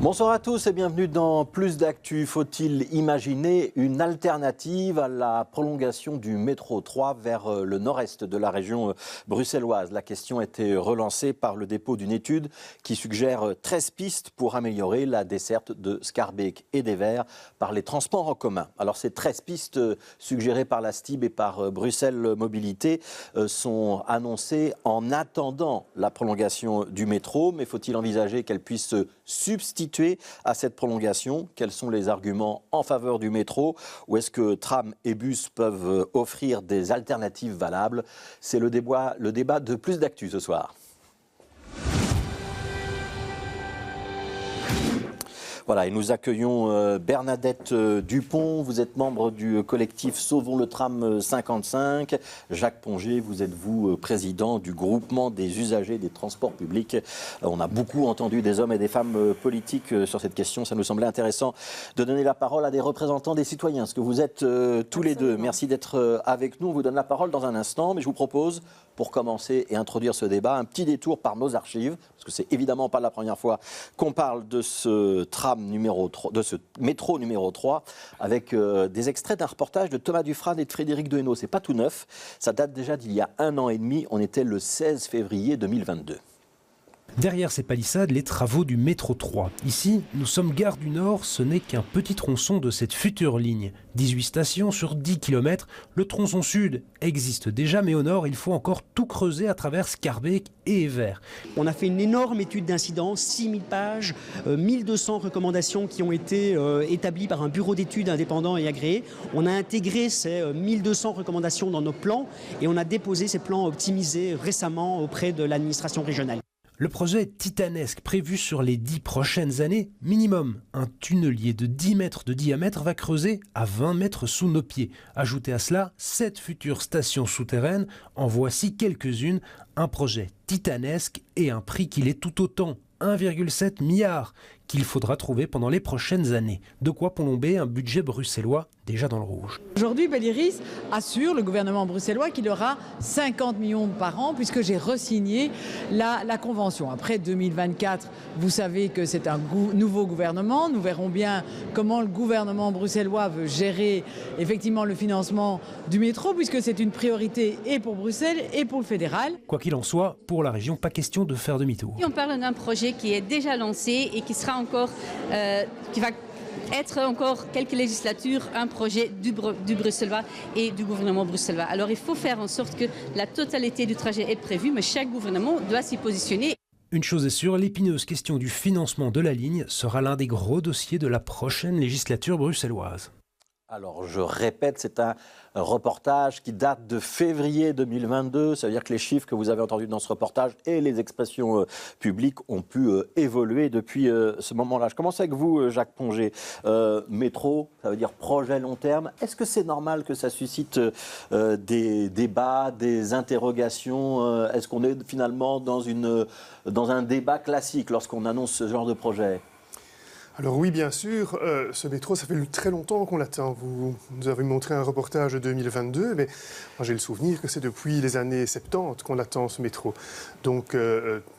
Bonsoir à tous et bienvenue dans Plus d'actu. Faut-il imaginer une alternative à la prolongation du métro 3 vers le nord-est de la région bruxelloise? La question a été relancée par le dépôt d'une étude qui suggère 13 pistes pour améliorer la desserte de Schaerbeek et des Verts par les transports en commun. Alors ces 13 pistes suggérées par la STIB et par Bruxelles Mobilité sont annoncées en attendant la prolongation du métro. Mais faut-il envisager qu'elles puissent se substituer à cette prolongation? Quels sont les arguments en faveur du métro? Ou est-ce que tram et bus peuvent offrir des alternatives valables? C'est le débat de Plus d'actu ce soir. Voilà, et nous accueillons Bernadette Dupont. Vous êtes membre du collectif Sauvons le tram 55. Jacques Pongé, vous êtes président du groupement des usagers des transports publics. On a beaucoup entendu des hommes et des femmes politiques sur cette question. Ça nous semblait intéressant de donner la parole à des représentants des citoyens, ce que vous êtes tous les deux. Merci d'être avec nous. On vous donne la parole dans un instant, mais je vous propose, pour commencer et introduire ce débat, un petit détour par nos archives, parce que c'est évidemment pas la première fois qu'on parle de ce de ce métro numéro 3, avec des extraits d'un reportage de Thomas Dufrane et de Frédéric Dehaenaut. C'est pas tout neuf, ça date déjà d'il y a 1 an et demi, on était le 16 février 2022. Derrière ces palissades, les travaux du métro 3. Ici, nous sommes gare du Nord, ce n'est qu'un petit tronçon de cette future ligne. 18 stations sur 10 km, le tronçon sud existe déjà, mais au nord, il faut encore tout creuser à travers Schaerbeek et Evere. On a fait une énorme étude d'incidence, 6000 pages, 1200 recommandations qui ont été établies par un bureau d'études indépendant et agréé. On a intégré ces 1200 recommandations dans nos plans et on a déposé ces plans optimisés récemment auprès de l'administration régionale. Le projet est titanesque, prévu sur les 10 prochaines années minimum. Un tunnelier de 10 mètres de diamètre va creuser à 20 mètres sous nos pieds. Ajoutez à cela 7 futures stations souterraines, en voici quelques-unes. Un projet titanesque et un prix qui l'est tout autant, 1,7 milliard, qu'il faudra trouver pendant les prochaines années. De quoi plomber un budget bruxellois déjà dans le rouge. Aujourd'hui, Belliris assure, le gouvernement bruxellois, qu'il aura 50 millions par an, puisque j'ai re-signé la convention. Après 2024, vous savez que c'est un nouveau gouvernement. Nous verrons bien comment le gouvernement bruxellois veut gérer effectivement le financement du métro, puisque c'est une priorité et pour Bruxelles et pour le fédéral. Quoi qu'il en soit, pour la région, pas question de faire demi-tour. On parle d'un projet qui est déjà lancé et qui sera encore, qui va être encore quelques législatures, un projet du bruxellois et du gouvernement bruxellois. Alors il faut faire en sorte que la totalité du trajet est prévue, mais chaque gouvernement doit s'y positionner. Une chose est sûre, l'épineuse question du financement de la ligne sera l'un des gros dossiers de la prochaine législature bruxelloise. Alors, je répète, c'est un reportage qui date de février 2022. Ça veut dire que les chiffres que vous avez entendus dans ce reportage et les expressions publiques ont pu évoluer depuis ce moment-là. Je commence avec vous, Jacques Pongé. Métro, ça veut dire projet long terme. Est-ce que c'est normal que ça suscite des débats, des interrogations? Est-ce qu'on est finalement dans un débat classique lorsqu'on annonce ce genre de projet? Alors oui, bien sûr, ce métro, ça fait très longtemps qu'on l'attend. Vous nous avez montré un reportage de 2022, mais moi j'ai le souvenir que c'est depuis les années 70 qu'on attend ce métro. Donc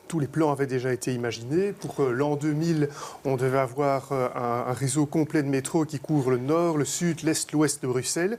tous les plans avaient déjà été imaginés. Pour l'an 2000, on devait avoir un réseau complet de métro qui couvre le nord, le sud, l'est, l'ouest de Bruxelles.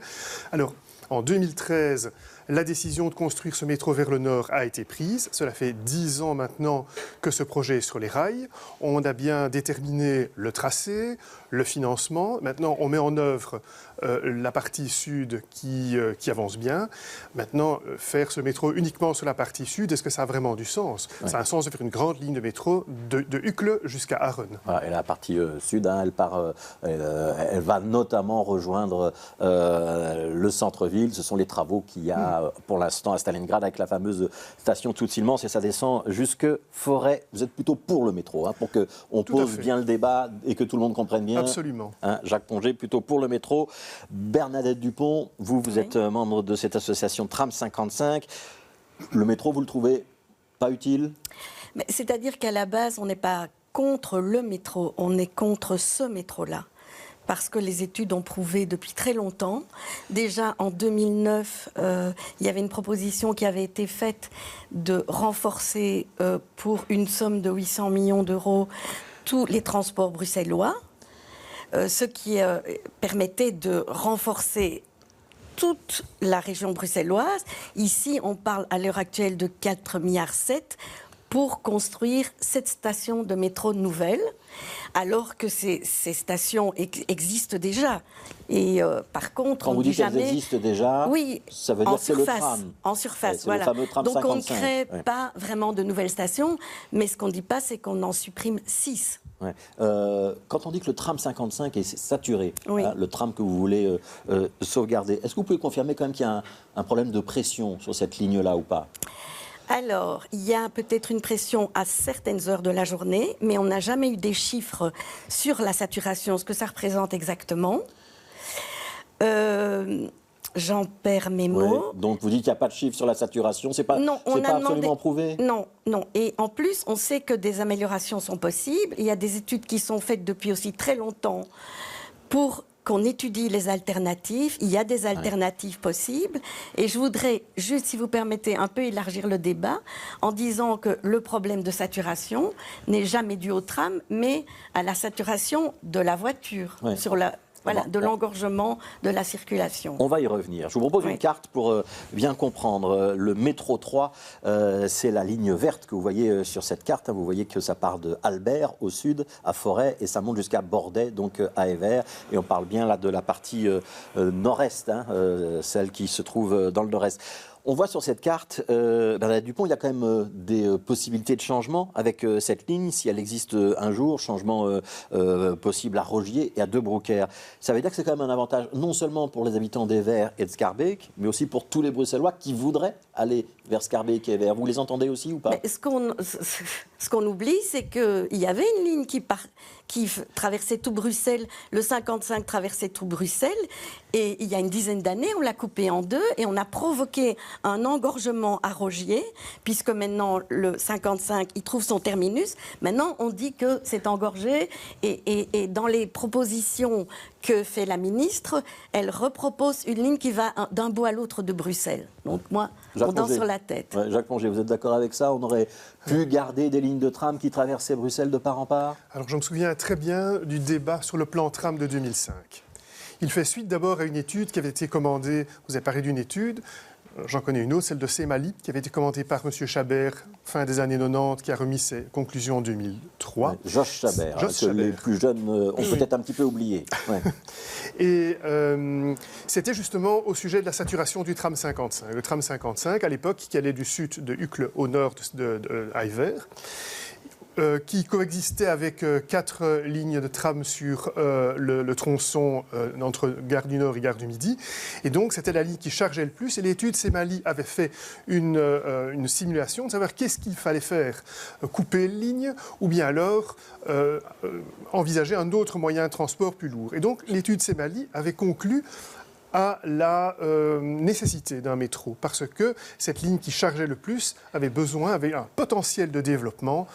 Alors, en 2013, la décision de construire ce métro vers le nord a été prise. Cela fait 10 ans maintenant que ce projet est sur les rails. On a bien déterminé le tracé, le financement. Maintenant, on met en œuvre la partie sud qui avance bien. Maintenant, faire ce métro uniquement sur la partie sud, est-ce que ça a vraiment du sens? Ouais. Ça a un sens de faire une grande ligne de métro de Uccle jusqu'à Arren. Voilà, et la partie sud, elle va notamment rejoindre le centre-ville. Ce sont les travaux qu'il y a pour l'instant à Stalingrad avec la fameuse station Tout-Silmans et ça descend jusque Forêt. Vous êtes plutôt pour le métro, hein, pour qu'on pose bien le débat et que tout le monde comprenne bien. Absolument. Hein, Jacques Pongé, plutôt pour le métro. Bernadette Dupont, vous êtes membre de cette association Tram 55. Le métro, vous le trouvez pas utile? C'est-à-dire qu'à la base, on n'est pas contre le métro, on est contre ce métro-là. Parce que les études ont prouvé depuis très longtemps. Déjà en 2009, il y avait une proposition qui avait été faite de renforcer pour une somme de 800 millions d'euros tous les transports bruxellois, ce qui permettait de renforcer toute la région bruxelloise. Ici, on parle à l'heure actuelle de 4,7 milliards pour construire 7 stations de métro nouvelles, alors que ces stations existent déjà. Et par contre, quand on vous dit dites qu'elles jamais... existent déjà, oui, ça veut dire que c'est le tram. En surface, c'est voilà. le fameux tram Donc 55. on ne crée Ouais. pas vraiment de nouvelles stations, mais ce qu'on ne dit pas, c'est qu'on en supprime 6. Ouais. Quand on dit que le tram 55 est saturé, Oui. le tram que vous voulez sauvegarder, est-ce que vous pouvez confirmer quand même qu'il y a un problème de pression sur cette ligne-là ou pas? Alors, il y a peut-être une pression à certaines heures de la journée, mais on n'a jamais eu des chiffres sur la saturation, ce que ça représente exactement. J'en perds mes mots. Ouais. Donc vous dites qu'il n'y a pas de chiffre sur la saturation, c'est pas, Non, on pas a absolument prouvé? Non. Et en plus, on sait que des améliorations sont possibles. Il y a des études qui sont faites depuis aussi très longtemps pour qu'on étudie les alternatives. Il y a des alternatives possibles. Et je voudrais juste, si vous permettez, un peu élargir le débat en disant que le problème de saturation n'est jamais dû au tram, mais à la saturation de la voiture, sur la... Voilà, de l'engorgement de la circulation. On va y revenir. Je vous propose une carte pour bien comprendre. Le métro 3, c'est la ligne verte que vous voyez sur cette carte. Vous voyez que ça part de Albert au sud, à Forêt, et ça monte jusqu'à Bordet, donc à Evere. Et on parle bien là de la partie nord-est, celle qui se trouve dans le nord-est. On voit sur cette carte, Bernadette Dupont, il y a quand même des possibilités de changement avec cette ligne, si elle existe un jour, changement possible à Rogier et à De Broekère. Ça veut dire que c'est quand même un avantage, non seulement pour les habitants d'Evere et de Schaerbeek, mais aussi pour tous les Bruxellois qui voudraient aller vers Schaerbeek et Evere. Vous les entendez aussi ou pas? Mais ce qu'on oublie, c'est qu'il y avait une ligne qui traversait tout Bruxelles, le 55 traversait tout Bruxelles, et il y a une dizaine d'années, on l'a coupé en deux et on a provoqué un engorgement à Rogier, puisque maintenant le 55, il trouve son terminus. Maintenant, on dit que c'est engorgé, et dans les propositions que fait la ministre, elle repropose une ligne qui va d'un bout à l'autre de Bruxelles. Donc moi, on danse sur la tête. Ouais, Jacques Pongé, vous êtes d'accord avec ça? On aurait pu garder des lignes de tram qui traversaient Bruxelles de part en part? Alors je me souviens très bien du débat sur le plan tram de 2005. Il fait suite d'abord à une étude qui avait été commandée, vous avez parlé d'une étude, j'en connais une autre, celle de Semali, qui avait été commandée par M. Chabert, fin des années 90, qui a remis ses conclusions en 2003. Ouais, Josh Chabert, que les plus jeunes ont peut-être un petit peu oublié. Ouais. Et c'était justement au sujet de la saturation du tram 55. Le tram 55, à l'époque, qui allait du sud de Uccle au nord de Evere, qui coexistait avec 4 lignes de tram sur le tronçon entre Gare du Nord et Gare du Midi. Et donc, c'était la ligne qui chargeait le plus. Et l'étude Semali avait fait une simulation de savoir qu'est-ce qu'il fallait faire. Couper une ligne ou bien alors envisager un autre moyen de transport plus lourd. Et donc, l'étude Semali avait conclu à la nécessité d'un métro, parce que cette ligne qui chargeait le plus avait un potentiel de développement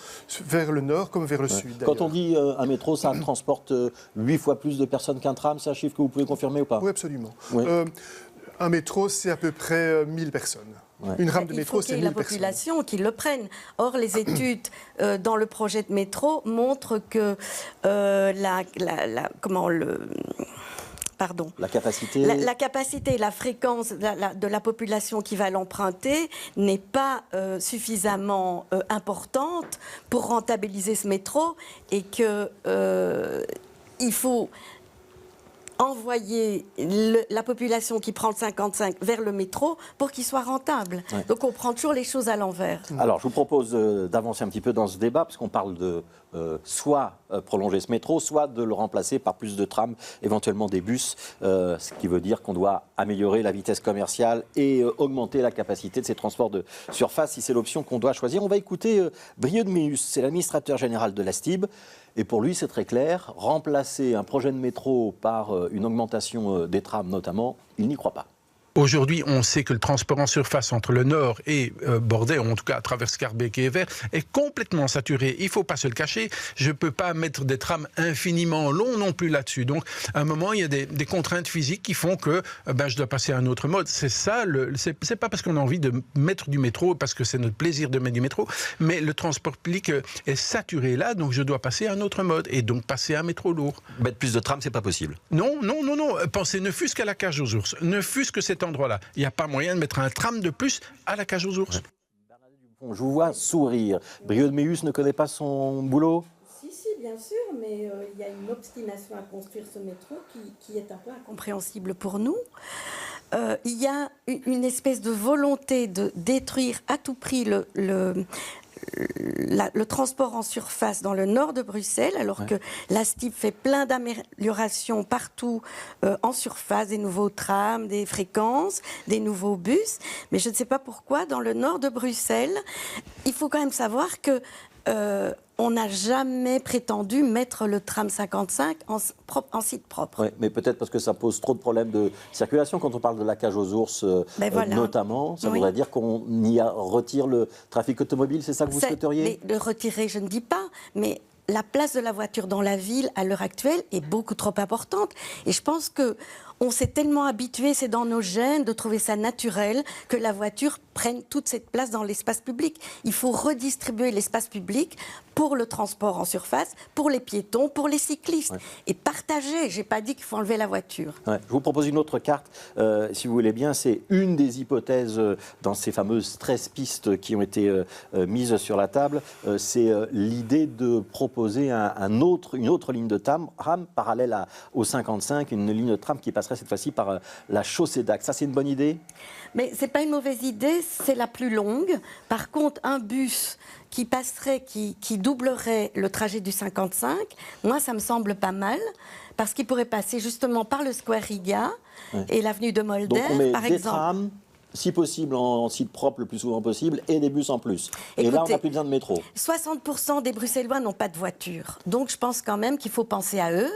vers le nord comme vers le sud. Quand on dit un métro, ça transporte 8 fois plus de personnes qu'un tram, c'est un chiffre que vous pouvez confirmer ou pas? Oui, absolument. Oui. Un métro, c'est à peu près 1000 personnes. Ouais. Une rame de métro, c'est 1000 personnes. Il faut qu'il y ait la population qui le prenne. Or, les études dans le projet de métro montrent que La capacité La capacité et la fréquence de la population qui va l'emprunter n'est pas suffisamment importante pour rentabiliser ce métro, et qu'il faut envoyer la population qui prend le 55 vers le métro pour qu'il soit rentable. Ouais. Donc on prend toujours les choses à l'envers. Alors je vous propose d'avancer un petit peu dans ce débat, parce qu'on parle de soit prolonger ce métro, soit de le remplacer par plus de trams, éventuellement des bus, ce qui veut dire qu'on doit améliorer la vitesse commerciale et augmenter la capacité de ces transports de surface, si c'est l'option qu'on doit choisir. On va écouter Brieux de Méus, c'est l'administrateur général de la STIB. Et pour lui, c'est très clair, remplacer un projet de métro par une augmentation des trams notamment, il n'y croit pas. Aujourd'hui, on sait que le transport en surface entre le nord et Bordeaux, en tout cas à travers Schaerbeek et Evere, est complètement saturé. Il ne faut pas se le cacher. Je ne peux pas mettre des trams infiniment longs non plus là-dessus. Donc, à un moment, il y a des contraintes physiques qui font que je dois passer à un autre mode. C'est ça. C'est pas parce qu'on a envie de mettre du métro, parce que c'est notre plaisir de mettre du métro, mais le transport public est saturé là, donc je dois passer à un autre mode et donc passer à un métro lourd. Mettre plus de trams, c'est pas possible. Non. Pensez ne fût-ce qu'à la cage aux ours, ne fût-ce que cet endroit-là. Il n'y a pas moyen de mettre un tram de plus à la cage aux ours. Je vous vois sourire. Brieux de Méhus ne connaît pas son boulot? Si, bien sûr, mais il y a une obstination à construire ce métro qui est un peu incompréhensible pour nous. Il y a une espèce de volonté de détruire à tout prix le transport en surface dans le nord de Bruxelles, alors que la STIP fait plein d'améliorations partout en surface, des nouveaux trams, des fréquences, des nouveaux bus. Mais je ne sais pas pourquoi, dans le nord de Bruxelles, il faut quand même savoir que on n'a jamais prétendu mettre le tram 55 en site propre. Oui, mais peut-être parce que ça pose trop de problèmes de circulation. Quand on parle de la cage aux ours, voilà. Notamment, ça voudrait dire qu'on y retire le trafic automobile, c'est ça que vous souhaiteriez? Le retirer, je ne dis pas, mais la place de la voiture dans la ville, à l'heure actuelle, est beaucoup trop importante. Et je pense qu'on s'est tellement habitué, c'est dans nos gènes, de trouver ça naturel, que la voiture prenne toute cette place dans l'espace public. Il faut redistribuer l'espace public pour le transport en surface, pour les piétons, pour les cyclistes. Et partager. Je n'ai pas dit qu'il faut enlever la voiture. Je vous propose une autre carte, si vous voulez bien. C'est une des hypothèses dans ces fameuses 13 pistes qui ont été mises sur la table. C'est l'idée de proposer une autre ligne de tram parallèle au 55, une ligne de tram qui passerait cette fois-ci par la chaussée d'Axe. Ça, c'est une bonne idée? Mais ce n'est pas une mauvaise idée, c'est la plus longue. Par contre, un bus qui passerait, qui doublerait le trajet du 55, moi, ça me semble pas mal, parce qu'il pourrait passer justement par le Square Riga et l'avenue de Mulder, donc on met par des exemple. Trams, si possible en site propre le plus souvent possible, et des bus en plus. Et là, on n'a plus besoin de métro. 60% des Bruxellois n'ont pas de voiture. Donc, je pense quand même qu'il faut penser à eux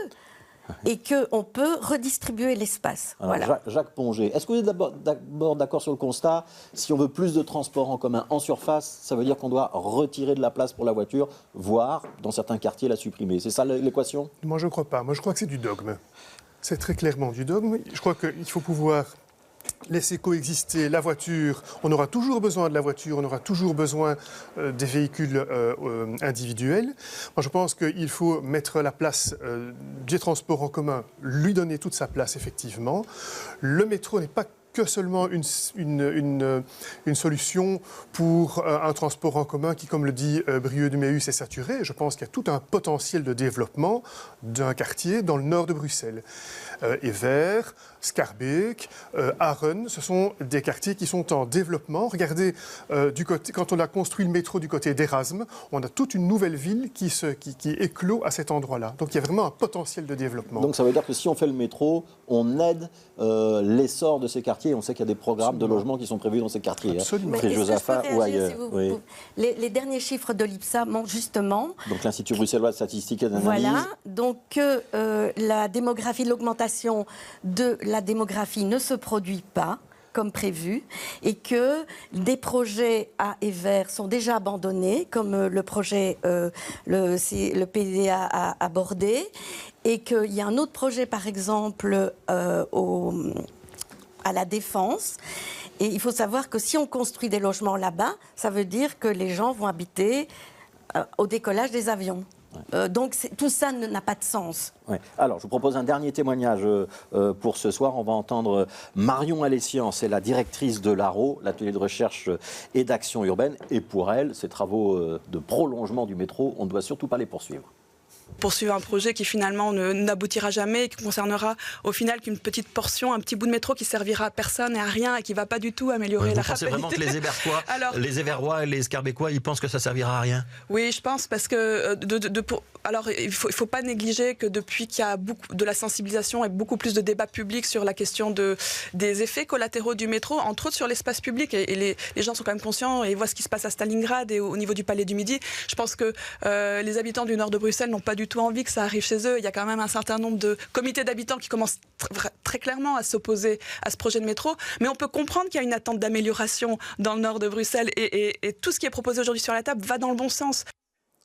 et qu'on peut redistribuer l'espace. Voilà. Jacques Pongé, est-ce que vous êtes d'abord d'accord sur le constat? Si on veut plus de transports en commun en surface, ça veut dire qu'on doit retirer de la place pour la voiture, voire, dans certains quartiers, la supprimer. C'est ça l'équation? Moi, je ne crois pas. Moi, je crois que c'est du dogme. C'est très clairement du dogme. Je crois qu'il faut pouvoir laisser coexister la voiture. On aura toujours besoin de la voiture, on aura toujours besoin des véhicules individuels. Moi, je pense qu'il faut mettre la place des transports en commun, lui donner toute sa place, effectivement. Le métro n'est pas que seulement une solution pour un transport en commun qui, comme le dit Brieux de Méhus, est saturé. Je pense qu'il y a tout un potentiel de développement d'un quartier dans le nord de Bruxelles. Evere, Schaerbeek, Aren, ce sont des quartiers qui sont en développement. Regardez, quand on a construit le métro du côté d'Erasme, on a toute une nouvelle ville qui éclot à cet endroit-là. Donc il y a vraiment un potentiel de développement. Donc ça veut dire que si on fait le métro, on aide l'essor de ces quartiers. On sait qu'il y a des programmes de logement qui sont prévus dans ces quartiers. Absolument. Près Josaphat ou ailleurs. Les derniers chiffres de l'IPSA montrent justement... Donc l'Institut bruxellois de statistique et d'analyse. Voilà, donc l'augmentation de la démographie ne se produit pas comme prévu et que des projets à Evere sont déjà abandonnés, comme le projet, le PDA à Bordeaux, et qu'il y a un autre projet, par exemple, à la Défense. Et il faut savoir que si on construit des logements là-bas, ça veut dire que les gens vont habiter au décollage des avions. Donc tout ça n'a pas de sens. Ouais. Alors, je vous propose un dernier témoignage pour ce soir. On va entendre Marion Alessian, c'est la directrice de l'ARO, l'atelier de recherche et d'action urbaine. Et pour elle, ces travaux de prolongement du métro, on ne doit surtout pas les poursuivre. Poursuivre un projet qui finalement n'aboutira jamais et qui concernera au final qu'une petite portion, un petit bout de métro qui servira à personne et à rien et qui ne va pas du tout améliorer la rapidité. Vous pensez vraiment que les Éverois et les Schaerbeekois, ils pensent que ça servira à rien? Oui, je pense parce que alors il faut pas négliger que depuis qu'il y a beaucoup de la sensibilisation et beaucoup plus de débats publics sur la question des effets collatéraux du métro, entre autres sur l'espace public, et les gens sont quand même conscients et voient ce qui se passe à Stalingrad et au niveau du Palais du Midi. Je pense que les habitants du nord de Bruxelles n'ont pas du tout envie que ça arrive chez eux. Il y a quand même un certain nombre de comités d'habitants qui commencent très clairement à s'opposer à ce projet de métro. Mais on peut comprendre qu'il y a une attente d'amélioration dans le nord de Bruxelles et tout ce qui est proposé aujourd'hui sur la table va dans le bon sens.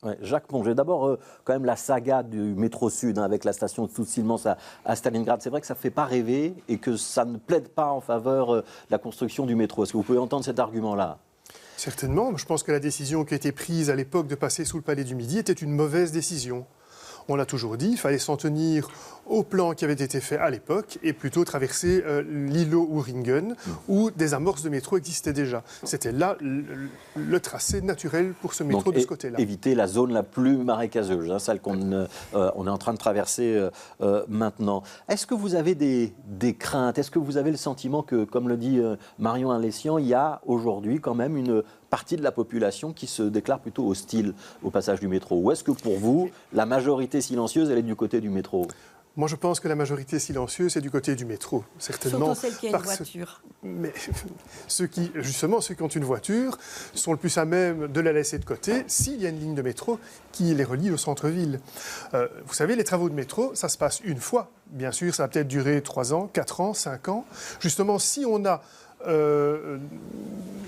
Ouais, Jacques Pongé, d'abord, quand même la saga du métro sud avec la station de South-Silmans à Stalingrad, c'est vrai que ça ne fait pas rêver et que ça ne plaide pas en faveur de la construction du métro. Est-ce que vous pouvez entendre cet argument-là ? Certainement. Je pense que la décision qui a été prise à l'époque de passer sous le Palais du Midi était une mauvaise décision. On l'a toujours dit, il fallait s'en tenir au plan qui avait été fait à l'époque et plutôt traverser l'îlot Uringen où des amorces de métro existaient déjà. C'était là le tracé naturel pour ce métro. Donc, de ce côté-là. Éviter la zone la plus marécageuse, celle qu'on on est en train de traverser maintenant. Est-ce que vous avez des craintes ? Est-ce que vous avez le sentiment que, comme le dit Marion Alessian, il y a aujourd'hui quand même une partie de la population qui se déclare plutôt hostile au passage du métro ? Ou est-ce que pour vous, la majorité silencieuse, elle est du côté du métro ? Moi, je pense que la majorité silencieuse est du côté du métro, certainement. Surtout celle qui a une voiture. Mais ceux qui ont une voiture sont le plus à même de la laisser de côté s'il y a une ligne de métro qui les relie au centre-ville. Vous savez, les travaux de métro, ça se passe une fois. Bien sûr, ça va peut-être durer 3 ans, 4 ans, 5 ans. Justement, si on a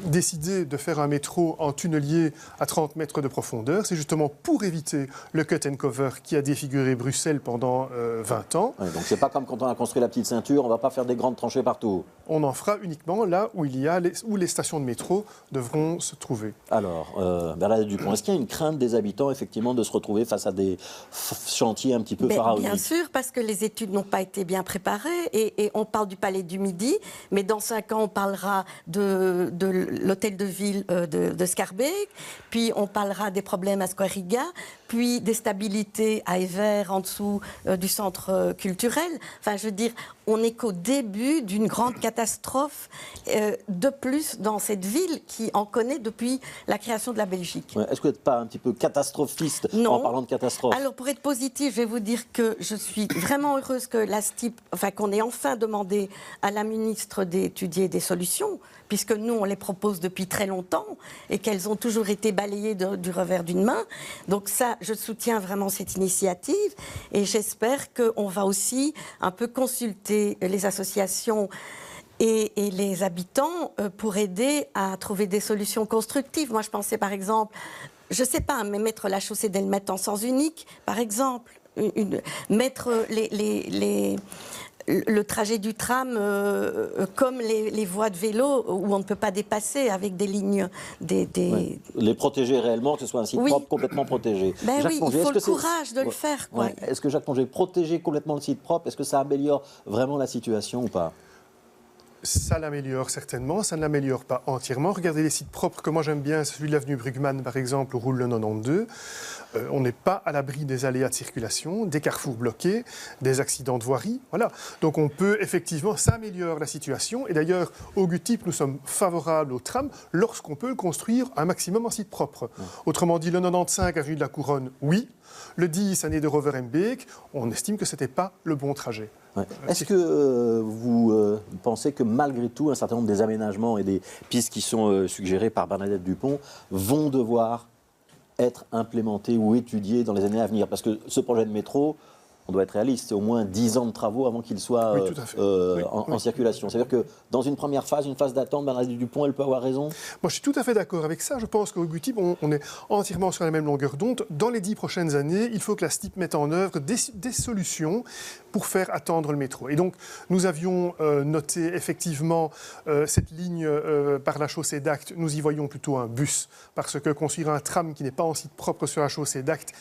décidé de faire un métro en tunnelier à 30 mètres de profondeur, c'est justement pour éviter le cut and cover qui a défiguré Bruxelles pendant 20 ans. Ouais, donc c'est pas comme quand on a construit la petite ceinture, on va pas faire des grandes tranchées partout. On en fera uniquement là où où les stations de métro devront se trouver. Alors, Bernadette Dupont, est-ce qu'il y a une crainte des habitants effectivement de se retrouver face à des chantiers un petit peu pharaoniques ? Bien sûr, parce que les études n'ont pas été bien préparées et on parle du Palais du Midi, mais dans 5 ans on parlera de l'hôtel de ville de Schaerbeek, puis on parlera des problèmes à Square-Riga, puis des stabilités à Evere en dessous du centre culturel. Enfin, je veux dire, on n'est qu'au début d'une grande catastrophe de plus dans cette ville qui en connaît depuis la création de la Belgique. Ouais, est-ce que vous n'êtes pas un petit peu catastrophiste en parlant de catastrophe ? Alors, pour être positif, je vais vous dire que je suis vraiment heureuse que qu'on ait enfin demandé à la ministre d'étudier des solutions, puisque nous, on les propose depuis très longtemps et qu'elles ont toujours été balayées du revers d'une main. Donc ça, je soutiens vraiment cette initiative et j'espère qu'on va aussi un peu consulter les associations et les habitants pour aider à trouver des solutions constructives. Moi, je pensais par exemple, je ne sais pas, mais mettre la chaussée d'Elmet en sens unique, par exemple, mettre le trajet du tram comme les voies de vélo où on ne peut pas dépasser avec des lignes. Ouais. Les protéger réellement, que ce soit un site propre, complètement protégé. Oui, Pongé, il faut le courage de le faire. Quoi. Ouais. Est-ce que Jacques Pongé, protéger complètement le site propre, est-ce que ça améliore vraiment la situation ou pas ? Ça l'améliore certainement, ça ne l'améliore pas entièrement. Regardez les sites propres que moi j'aime bien, celui de l'avenue Brugman par exemple, où roule le 92. On n'est pas à l'abri des aléas de circulation, des carrefours bloqués, des accidents de voirie. Voilà. Donc on peut effectivement, ça améliore la situation. Et d'ailleurs, au GUTIP, nous sommes favorables au tram lorsqu'on peut le construire un maximum en site propre. Autrement dit, le 95 avenue de la Couronne, oui. Le 10 année de Rover-Mbeek, on estime que ce n'était pas le bon trajet. Ouais. Est-ce que vous pensez que malgré tout, un certain nombre des aménagements et des pistes qui sont suggérées par Bernadette Dupont vont devoir être implémentés ou étudiés dans les années à venir ? Parce que ce projet de métro, on doit être réaliste, c'est au moins 10 ans de travaux avant qu'il soit en circulation. C'est-à-dire que dans une première phase, une phase d'attente, Bernadette Dupont, elle peut avoir raison ? Moi, je suis tout à fait d'accord avec ça. Je pense qu'au GUTIP, on est entièrement sur la même longueur d'onde. Dans les 10 prochaines années, il faut que la STIP mette en œuvre des solutions pour faire attendre le métro. Et donc, nous avions noté effectivement cette ligne par la chaussée d'Acte. Nous y voyons plutôt un bus, parce que construire un tram qui n'est pas en site propre sur la chaussée d'Acte,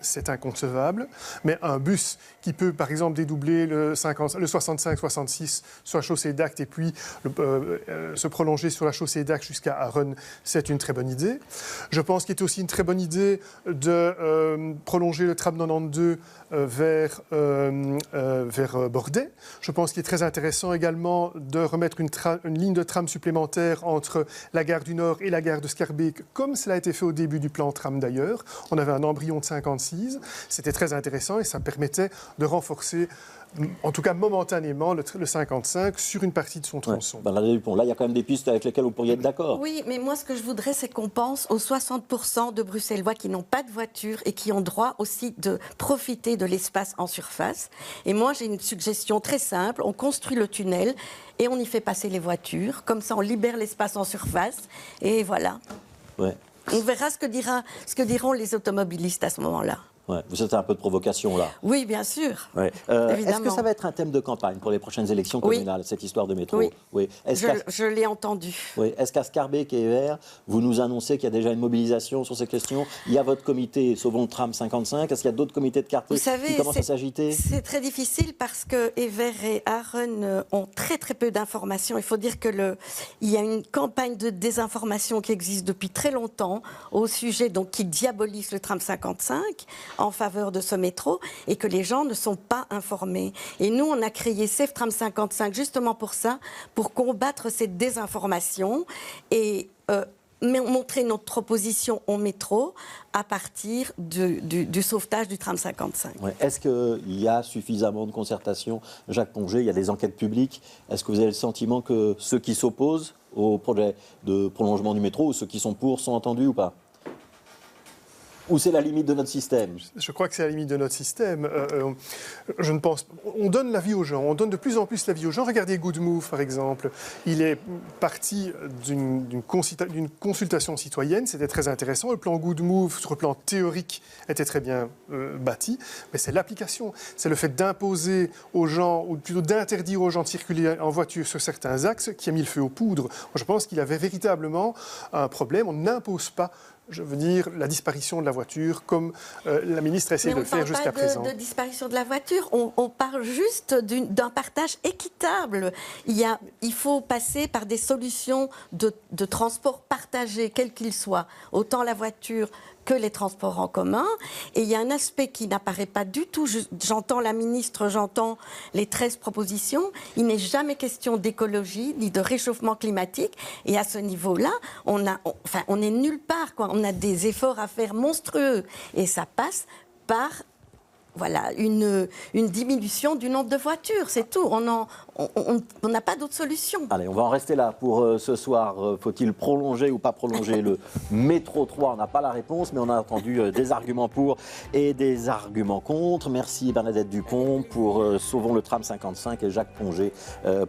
c'est inconcevable. Mais un bus qui peut, par exemple, dédoubler le 65-66 sur la chaussée d'Acte et puis se prolonger sur la chaussée d'Acte jusqu'à Arronnes, c'est une très bonne idée. Je pense qu'il est aussi une très bonne idée de prolonger le tram 92 vers Bordet. Je pense qu'il est très intéressant également de remettre une ligne de tram supplémentaire entre la gare du Nord et la gare de Schaerbeek, comme cela a été fait au début du plan tram d'ailleurs. On avait un embryon de 56. C'était très intéressant et ça permettait c'était de renforcer, en tout cas momentanément, le 55 sur une partie de son tronçon. Bernadette Dupont, là, il y a quand même des pistes avec lesquelles vous pourriez être d'accord. Oui, mais moi, ce que je voudrais, c'est qu'on pense aux 60% de Bruxellois qui n'ont pas de voiture et qui ont droit aussi de profiter de l'espace en surface. Et moi, j'ai une suggestion très simple. On construit le tunnel et on y fait passer les voitures. Comme ça, on libère l'espace en surface. Et voilà. Ouais. On verra ce que diront les automobilistes à ce moment-là. Ouais, vous êtes un peu de provocation là. Oui, bien sûr. Ouais. Est-ce que ça va être un thème de campagne pour les prochaines élections communales, cette histoire de métro? Oui. Je l'ai entendu. Oui. Est-ce qu'à Scarbeck et Evere, vous nous annoncez qu'il y a déjà une mobilisation sur ces questions? Il y a votre comité Sauvons le tram 55. Est-ce qu'il y a d'autres comités de quartier qui commencent à s'agiter? C'est très difficile parce que Evere et Aachen ont très très peu d'informations. Il faut dire que il y a une campagne de désinformation qui existe depuis très longtemps au sujet, donc qui diabolise le tram 55 en faveur de ce métro et que les gens ne sont pas informés. Et nous, on a créé Save Tram 55 justement pour ça, pour combattre cette désinformation et montrer notre opposition au métro à partir du sauvetage du tram 55. Ouais. Est-ce qu'il y a suffisamment de concertation? Jacques Ponget, il y a des enquêtes publiques. Est-ce que vous avez le sentiment que ceux qui s'opposent au projet de prolongement du métro ou ceux qui sont pour sont entendus ou pas? Ou c'est la limite de notre système? Je crois que c'est la limite de notre système. Je ne pense. On donne la vie aux gens. On donne de plus en plus la vie aux gens. Regardez Good Move, par exemple. Il est parti d'une consultation citoyenne. C'était très intéressant. Le plan Good Move, sur le plan théorique, était très bien bâti. Mais c'est l'application. C'est le fait d'imposer aux gens, ou plutôt d'interdire aux gens de circuler en voiture sur certains axes, qui a mis le feu aux poudres. Moi, je pense qu'il y avait véritablement un problème. On n'impose pas, je veux dire, la disparition de la voiture, comme la ministre a essayé de le faire jusqu'à présent. On ne parle pas de disparition de la voiture, on parle juste d'un partage équitable. Il faut passer par des solutions de transport partagé, quel qu'il soit, autant la voiture que les transports en commun. Et il y a un aspect qui n'apparaît pas du tout. J'entends la ministre, j'entends les 13 propositions. Il n'est jamais question d'écologie ni de réchauffement climatique. Et à ce niveau-là, on est nulle part, quoi. On a des efforts à faire monstrueux. Et ça passe par une diminution du nombre de voitures, c'est tout. On n'a pas d'autre solution. Allez, on va en rester là pour ce soir. Faut-il prolonger ou pas prolonger le métro 3? On n'a pas la réponse, mais on a entendu des arguments pour et des arguments contre. Merci Bernadette Dupont pour Sauvons le tram 55 et Jacques Ponget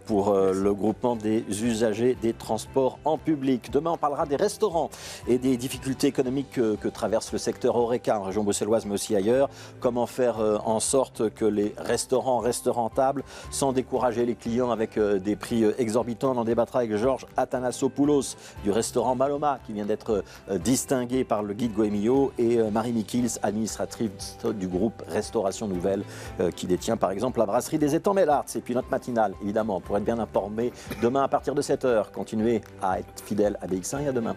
pour le groupement des usagers des transports en public. Demain, on parlera des restaurants et des difficultés économiques que traverse le secteur horeca en région bruxelloise, mais aussi ailleurs. Comment faire en sorte que les restaurants restent rentables sans décourager les clients avec des prix exorbitants. On en débattra avec Georges Athanassopoulos du restaurant Maloma qui vient d'être distingué par le guide Goemio et Marie Mikils, administratrice du groupe Restauration Nouvelle qui détient par exemple la brasserie des Étangs Mellards. Et puis notre matinale évidemment pour être bien informé demain à partir de 7h. Continuez à être fidèles à BX1 et à demain.